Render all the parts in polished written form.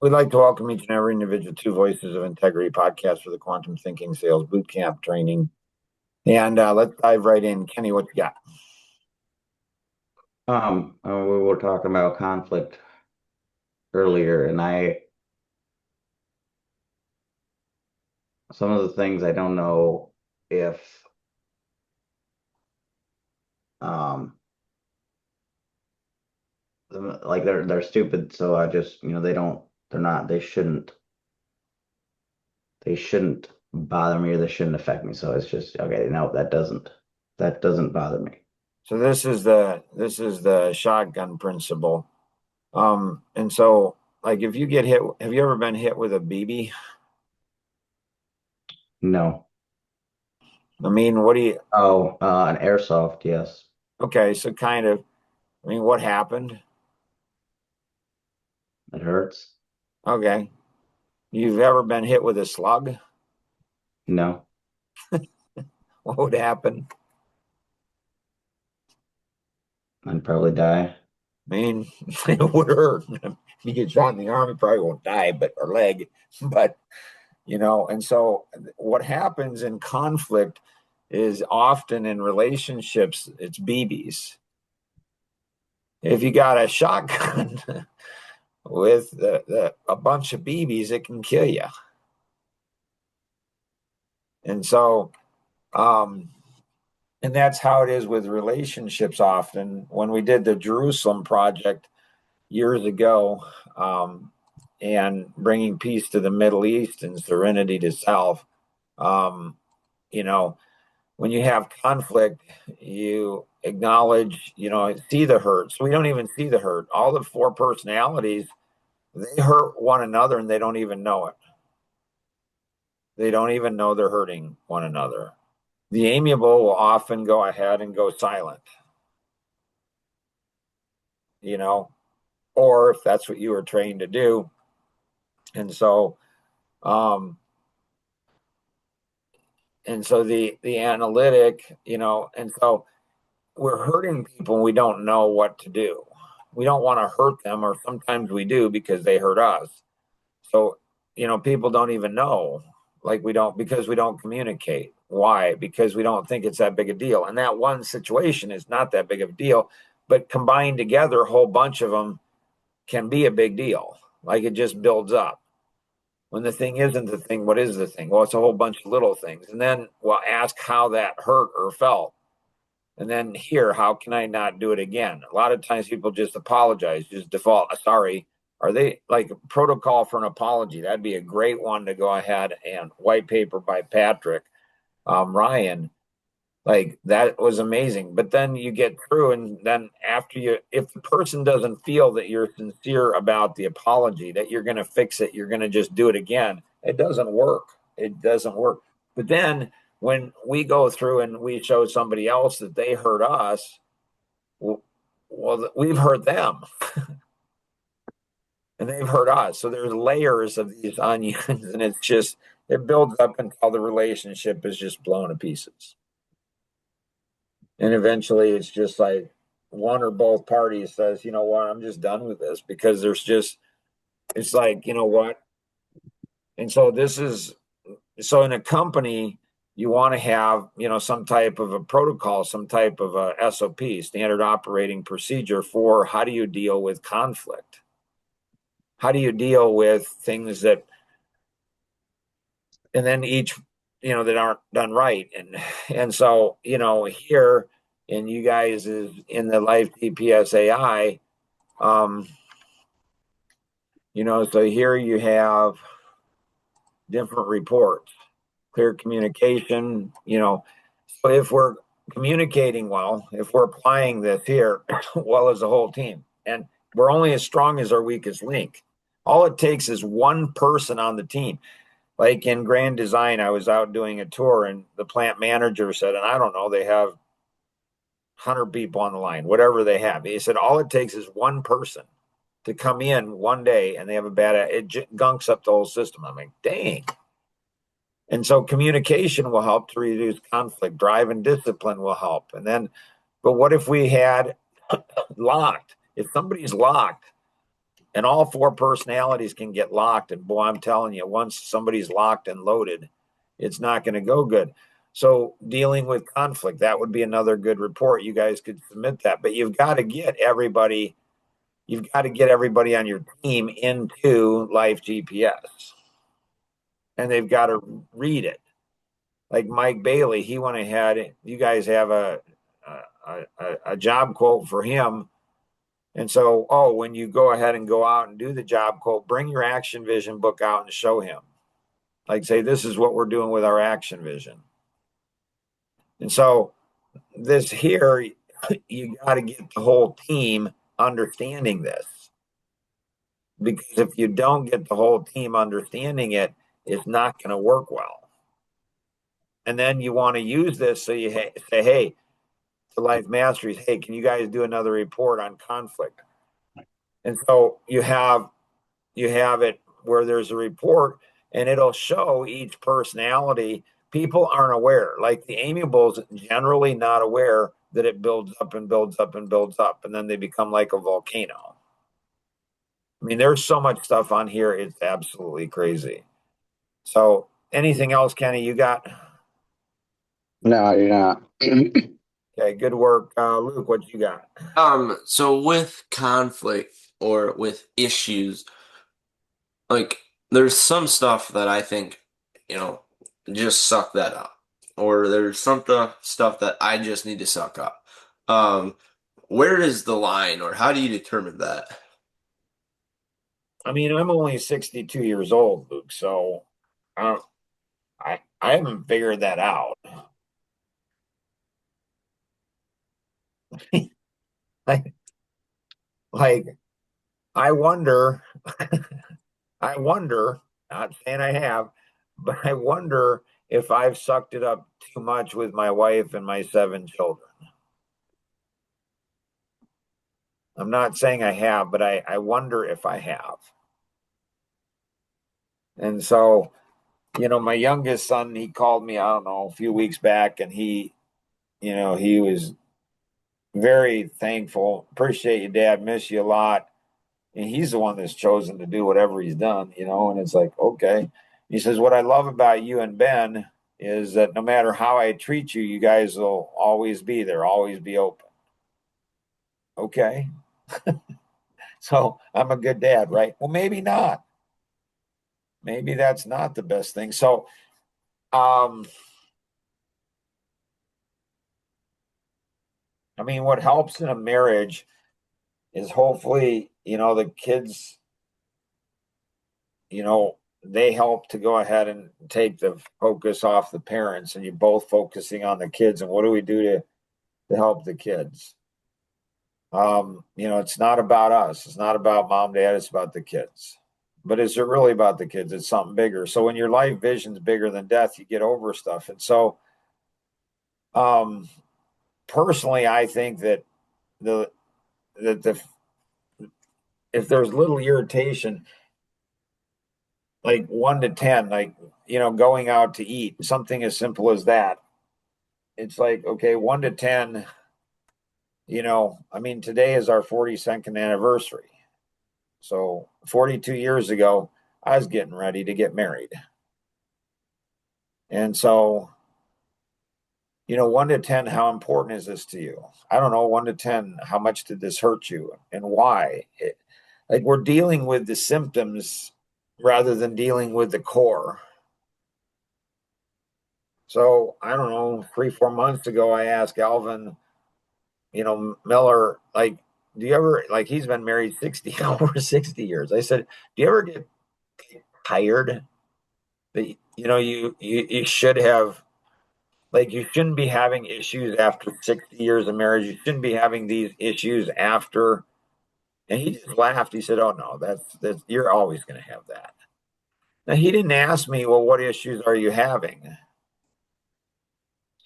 We'd like to welcome each and every individual to Voices of Integrity podcast for the Quantum Thinking Sales Bootcamp training. And let's dive right in. Kenny, what you got? We were talking about conflict earlier, and some of the things I don't know if, um, like they're stupid. So I just, they're not, they shouldn't bother me or they shouldn't affect me. So it's just, okay, no, that doesn't bother me. So this is the shotgun principle. And so like if you get hit, have you ever been hit with a BB? No. I mean, what do you, Oh, an airsoft, yes, okay, so kind of, I mean, what happened? it hurts. Okay. You've ever been hit with a slug? No, What would happen? I'd probably die. I mean, it would hurt. If you get shot in the arm, you probably won't die, but or leg, but and so what happens in conflict is often in relationships, it's BBs. If you got a shotgun with a bunch of BBs, it can kill you. And so, um, and that's how it is with relationships often. When we did the Jerusalem project years ago, and bringing peace to the Middle East and serenity to self, um, you know, when you have conflict, you acknowledge, see the hurt. So we don't even see the hurt. All the four personalities, they hurt one another and they don't even know it. They don't even know they're hurting one another. The amiable will often go ahead and go silent, you know, or if that's what you were trained to do. And so, um, the analytic, and so we're hurting people and we don't know what to do. We don't want to hurt them, or sometimes we do because they hurt us. So, people don't even know. Like we don't, because we don't communicate. Why? Because we don't think it's that big a deal. And that one situation is not that big of a deal, but combined together, a whole bunch of them can be a big deal. Like it just builds up. When the thing isn't the thing, what is the thing? Well, it's a whole bunch of little things. And then we'll ask how that hurt or felt. And then here, how can I not do it again? A lot of times people just apologize, just default, sorry. Are they like protocol for an apology? That'd be a great one to go ahead and white paper by Patrick Ryan. Like that was amazing. But then you get through, and then after if the person doesn't feel that you're sincere about the apology, that you're going to fix it, you're going to just do it again, it doesn't work. It doesn't work. But then when we go through and we show somebody else that they hurt us, well, we've hurt them and they've hurt us. So there's layers of these onions, and it builds up until the relationship is just blown to pieces. And eventually it's just like one or both parties says, you know what, I'm just done with this because it's like, you know what? And so in a company, you want to have, some type of a protocol, some type of a SOP, standard operating procedure for how do you deal with conflict? How do you deal with things and then each, that aren't done right? And so, here in you guys is in the Life TPSAI, um, so here you have different reports, clear communication, so if we're communicating well, if we're applying this here, well, as a whole team, and we're only as strong as our weakest link. All it takes is one person on the team. Like in Grand Design, I was out doing a tour and the plant manager said, and I don't know, they have 100 people on the line, whatever they have. He said, all it takes is one person to come in one day and they have it gunks up the whole system. I'm like, dang. And so communication will help to reduce conflict. Drive and discipline will help. And then, but what if we had locked? If somebody's locked And all four personalities can get locked. And boy, I'm telling you, once somebody's locked and loaded, it's not going to go good. So dealing with conflict, that would be another good report. You guys could submit that, but you've got to get everybody. You've got to get everybody on your team into Life GPS, and they've got to read it. Like Mike Bailey, he went ahead. You guys have a job quote for him. And so, when you go ahead and go out and do the job quote, bring your action vision book out and show him. Like, say, this is what we're doing with our action vision. And so, this here, you got to get the whole team understanding this. Because if you don't get the whole team understanding it, it's not going to work well. And then you want to use this so you say, hey, to Life Masteries, hey, can you guys do another report on conflict? And so you have it where there's a report and it'll show each personality. People aren't aware. Like the amiables, generally not aware that it builds up and builds up and builds up, and then they become like a volcano. I mean, there's so much stuff on here, it's absolutely crazy. So, anything else, Kenny, you got? No, you're not. Okay, good work. Luke, what you got? So with conflict or with issues, like there's some stuff that I think, just suck that up. Or there's some stuff that I just need to suck up. Um, where is the line or how do you determine that? I mean, I'm only 62 years old, Luke, so I I haven't figured that out. like, like I wonder, I wonder, not saying I have, but I wonder if I've sucked it up too much with my wife and my 7 children. I'm not saying I have, but I wonder if I have. And so, my youngest son, he called me, I don't know, a few weeks back, and he was very thankful. Appreciate you, Dad. Miss you a lot. And he's the one that's chosen to do whatever he's done, and it's like, okay. He says, what I love about you and Ben is that no matter how I treat you, you guys will always be there, always be open. Okay. So I'm a good dad, right? Well, maybe not. Maybe that's not the best thing. So, I mean, what helps in a marriage is hopefully, the kids, they help to go ahead and take the focus off the parents and you're both focusing on the kids. And what do we do to help the kids? It's not about us. It's not about mom, dad. It's about the kids. But is it really about the kids? It's something bigger. So when your life vision's bigger than death, you get over stuff. And so, personally, I think that the that the if there's little irritation, like 1 to 10, like going out to eat, something as simple as that. It's like, okay, 1 to 10. I mean, today is our 42nd anniversary. So 42 years ago, I was getting ready to get married. And so, 1 to 10, how important is this to you? I don't know, 1 to 10, how much did this hurt you and why? Like we're dealing with the symptoms rather than dealing with the core. So I don't know, 3, 4 months ago, I asked Alvin, Miller, like, do you ever, like, he's been married 60, over 60 years. I said, do you ever get tired that, you should have, like, you shouldn't be having issues after 60 years of marriage. You shouldn't be having these issues after. And he just laughed. He said, oh, no, that's, you're always going to have that. Now, he didn't ask me, well, what issues are you having?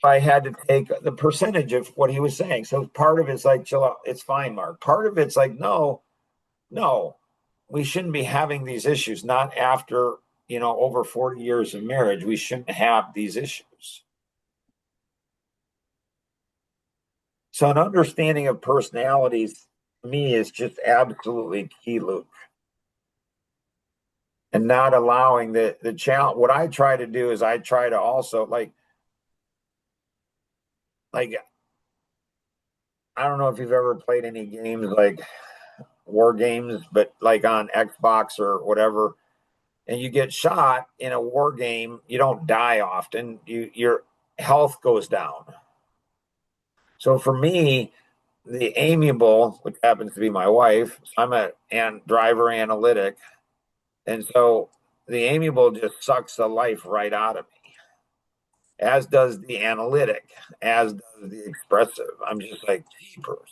I had to take the percentage of what he was saying. So part of it's like, chill out, it's fine, Mark. Part of it's like, no, we shouldn't be having these issues. Not after, over 40 years of marriage, we shouldn't have these issues. So an understanding of personalities to me is just absolutely key, Luke. and not allowing the challenge. What I try to do is I try to also like I don't know if you've ever played any games like war games, but like on Xbox or whatever, and you get shot in a war game, you don't die often. Your health goes down. So for me, the amiable, which happens to be my wife, so I'm a driver analytic, and so the amiable just sucks the life right out of me, as does the analytic, as does the expressive. I'm just like jeepers.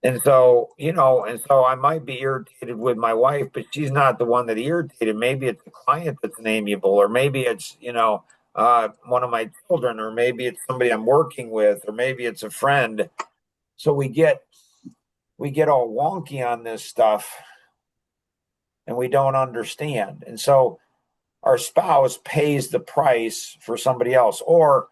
And so, and so I might be irritated with my wife, but she's not the one that irritated. Maybe it's a client that's an amiable, or maybe it's, one of my children, or maybe it's somebody I'm working with, or maybe it's a friend. So we get all wonky on this stuff and we don't understand. And so our spouse pays the price for somebody else, or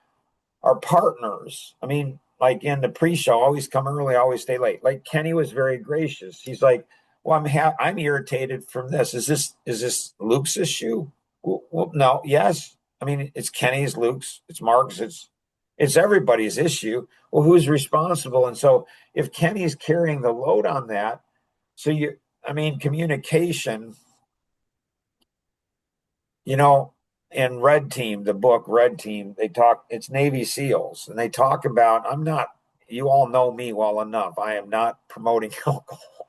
our partners. I mean, like in the pre-show, always come early, always stay late. Like Kenny was very gracious. He's like, "Well, I'm irritated from this. Is this Luke's issue? Well, no, yes. I mean, it's Kenny's, Luke's, it's Mark's, it's everybody's issue. Well, who's responsible? And so if Kenny's carrying the load on that, communication, you know, in Red Team, the book Red Team, it's Navy SEALs, and they talk about, you all know me well enough. I am not promoting alcohol.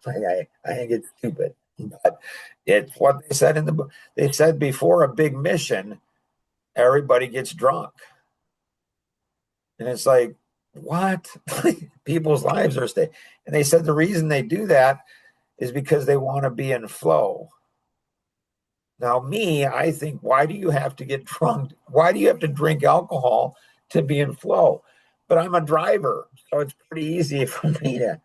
I think it's stupid, but it's what they said in the book. They said before a big mission, everybody gets drunk. And it's like, what? People's lives are staying. And they said the reason they do that is because they want to be in flow. Now, I think, why do you have to get drunk? Why do you have to drink alcohol to be in flow? But I'm a driver, so it's pretty easy for me to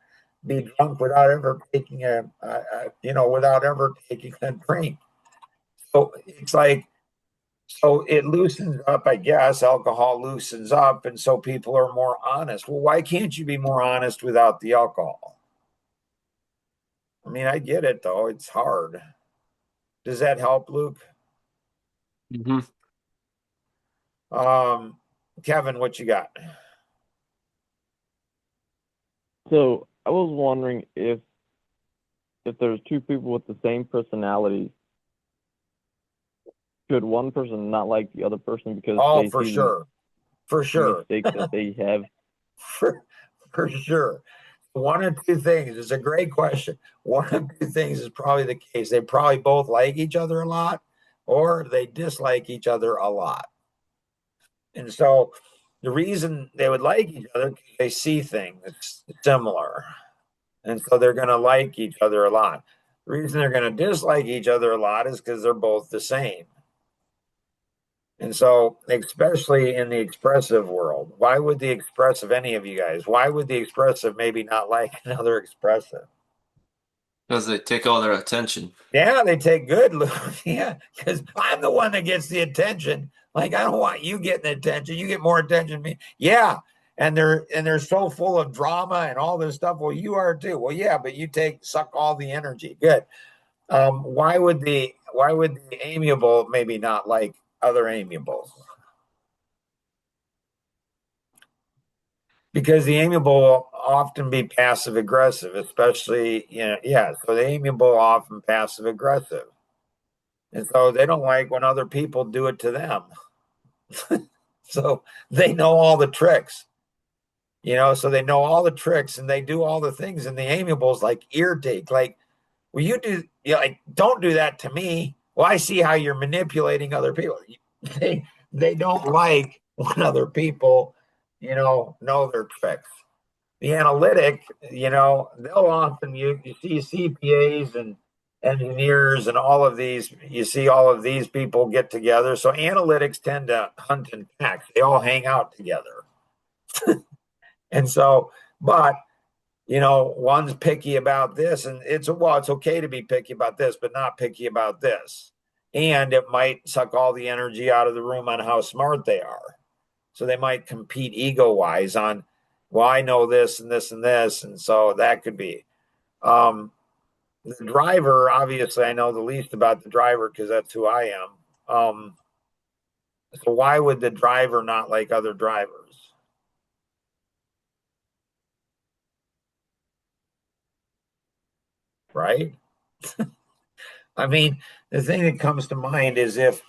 be drunk without ever taking without ever taking a drink. So it's like, so it loosens up, I guess. Alcohol loosens up, and so people are more honest. Well, why can't you be more honest without the alcohol? I mean, I get it though; it's hard. Does that help, Luke? Mm-hmm. Kevin, what you got? So I was wondering if there's two people with the same personality, could one person not like the other person because Oh, they for see sure. For the sure. mistakes that they have? For sure. One of two things. It's a great question. One of two things is probably the case. They probably both like each other a lot, or they dislike each other a lot. And so the reason they would like each other, they see things similar. And so they're going to like each other a lot. The reason they're going to dislike each other a lot is because they're both the same. And so, especially in the expressive world, why would the expressive, any of you guys, why would the expressive maybe not like another expressive? Because they take all their attention. Yeah, they take good look. Yeah, because I'm the one that gets the attention. Like, I don't want you getting the attention. You get more attention than me. Yeah. And they're so full of drama and all this stuff. Well, you are too. Well, yeah, but you suck all the energy. Good. Why would the amiable maybe not like other amiables? Because the amiable will often be passive aggressive, especially, yeah. So the amiable often passive aggressive. And so they don't like when other people do it to them. So they know all the tricks, so they know all the tricks and they do all the things. And the amiables like irritate, like, well, like, don't do that to me. Well, I see how you're manipulating other people. They don't like when other people, know their tricks. The analytic, they'll often, you see CPAs and engineers and all of these, you see all of these people get together. So analytics tend to hunt in packs. They all hang out together. And so, but one's picky about this, and it's okay to be picky about this, but not picky about this. And it might suck all the energy out of the room on how smart they are. So they might compete ego wise on, well, I know this and this and this. And so that could be. the driver, obviously, I know the least about the driver because that's who I am. So why would the driver not like other drivers? Right? I mean, the thing that comes to mind is if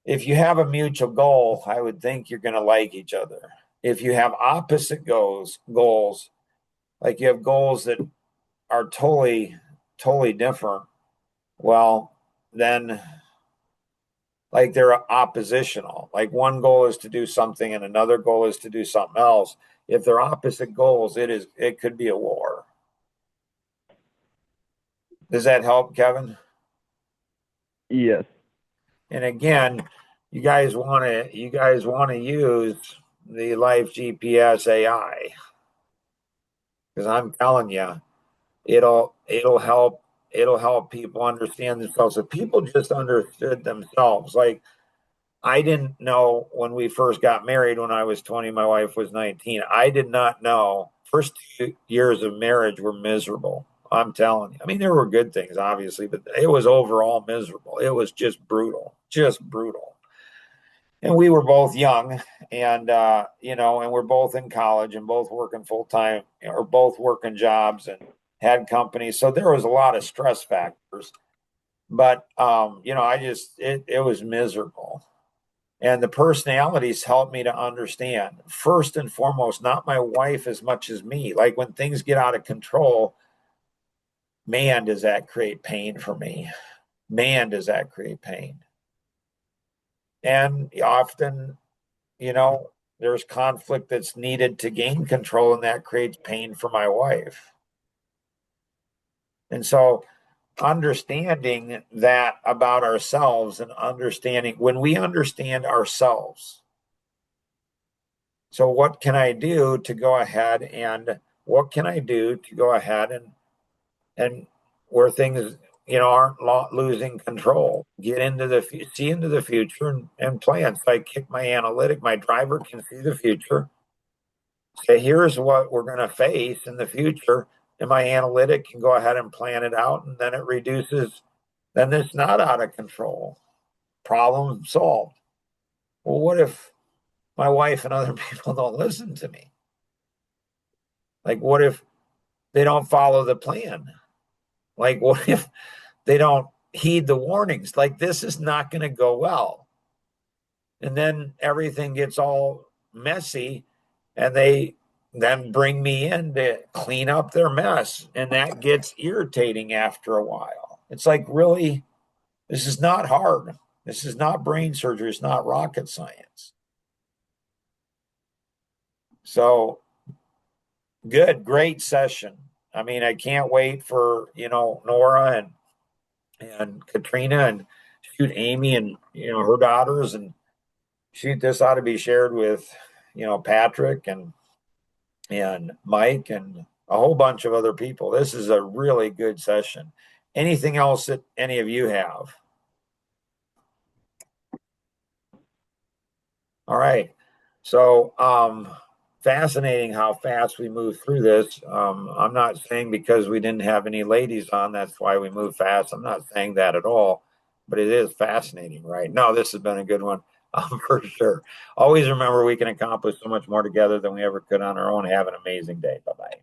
you have a mutual goal, I would think you're going to like each other. If you have opposite goals, like you have goals that are totally different, well, then like they're oppositional. Like one goal is to do something and another goal is to do something else. If they're opposite goals, it could be a war. Does that help, Kevin? Yes. And again, you guys want to use the Life GPS AI because I'm telling you, it'll help people understand themselves. If people just understood themselves, like I didn't know when we first got married when I was 20, my wife was 19. I did not know. First 2 years of marriage were miserable. I'm telling you. I mean, there were good things, obviously, but it was overall miserable. It was just brutal, just brutal. And we were both young and, and we're both in college and both working full time or both working jobs and had companies. So there was a lot of stress factors, but, it was miserable. And the personalities helped me to understand first and foremost, not my wife as much as me. Like when things get out of control, man, does that create pain for me. Man, does that create pain. And often, there's conflict that's needed to gain control, and that creates pain for my wife. And so, understanding that about ourselves and understanding when we understand ourselves, so what can I do to go ahead and what can I do to go ahead and where things aren't losing control, get into see into the future and plan. So I kick my analytic, my driver can see the future, say here's what we're going to face in the future, and my analytic can go ahead and plan it out, and then it reduces, then it's not out of control, problem solved. Well, what if my wife and other people don't listen to me? Like what if they don't follow the plan? Like what if they don't heed the warnings? Like this is not going to go well. And then everything gets all messy and they then bring me in to clean up their mess. And that gets irritating after a while. It's like, really, this is not hard. This is not brain surgery. It's not rocket science. So good, great session. I mean, I can't wait for, Nora and Katrina and shoot Amy and, her daughters, and shoot, this ought to be shared with, Patrick and Mike and a whole bunch of other people. This is a really good session. Anything else that any of you have? All right. So, fascinating how fast we move through this. I'm not saying because we didn't have any ladies on, that's why we move fast. I'm not saying that at all, but it is fascinating, right? No, this has been a good one, for sure. Always remember we can accomplish so much more together than we ever could on our own. Have an amazing day. Bye bye.